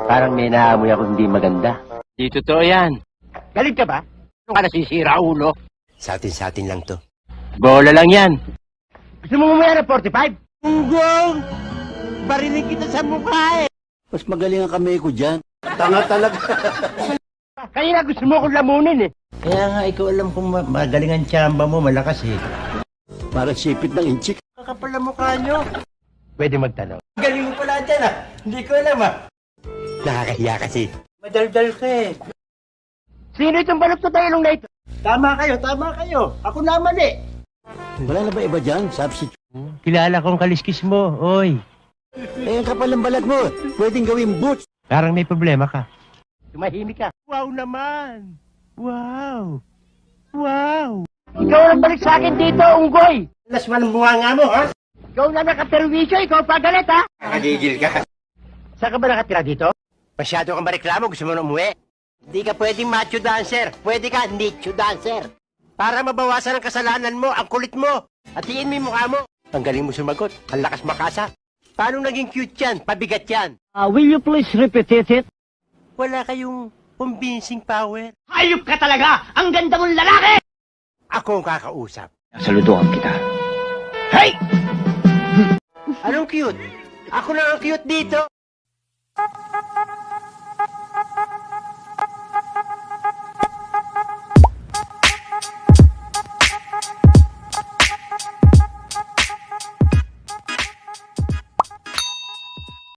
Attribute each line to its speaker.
Speaker 1: Parang may naamoy ako hindi maganda. Di totoo yan.
Speaker 2: Galit ka ba?
Speaker 1: Ano ka nasisira, ulo?
Speaker 3: Sa atin lang to.
Speaker 1: Bola lang yan.
Speaker 2: Gusto mo mamaya ng 45?
Speaker 1: Unggong! Barinig kita sa mukha eh.
Speaker 3: Mas magaling ang kamay ko dyan. Tanga talaga.
Speaker 2: Kanina gusto mo akong lamunin eh.
Speaker 1: Kaya nga, ikaw alam kung magaling ang tsamba mo, malakas eh.
Speaker 3: Parang sipit ng inchik.
Speaker 1: Kakapal ang mukha nyo.
Speaker 2: Pwede magtanong.
Speaker 1: Galing mo pala dyan ah. Hindi ko alam ah.
Speaker 3: Nakakahiya kasi.
Speaker 1: Madaldal ka eh.
Speaker 2: Sino itong balot sa tailong na ito?
Speaker 1: Tama kayo. Ako naman eh.
Speaker 3: Wala na ba iba dyan? Substitute.
Speaker 1: Kilala kong kaliskis mo, oy.
Speaker 3: Eh, ang kapal ng balat mo. Pwedeng gawing boots.
Speaker 1: Parang may problema ka.
Speaker 2: Tumahimik ka.
Speaker 1: Wow naman! Wow! Wow!
Speaker 2: Ikaw ang balik sa akin dito, unggoy!
Speaker 1: Alas man ang bunga mo, ha?
Speaker 2: Ikaw na nakaperwisyo, ikaw pa galit, ha?
Speaker 3: Nakagigil ka.
Speaker 2: Saan ka ba nakatira dito?
Speaker 3: Masyado kang mareklamo. Gusto mo na umuwi? Hindi ka pwedeng macho dancer. Pwede ka nicho dancer. Para mabawasan ang kasalanan mo, ang kulit mo. Hatiin mo yung mukha mo. Ang galing mo sumagot. Ang lakas makasa. Paano naging cute yan? Pabigat yan.
Speaker 2: Will you please repeat it?
Speaker 3: Wala kayong convincing power.
Speaker 2: Hayop ka talaga! Ang ganda mong lalaki!
Speaker 3: Ako ang kakausap.
Speaker 1: Saluduhan kita.
Speaker 2: Hey!
Speaker 3: Anong cute? Ako na ang cute dito.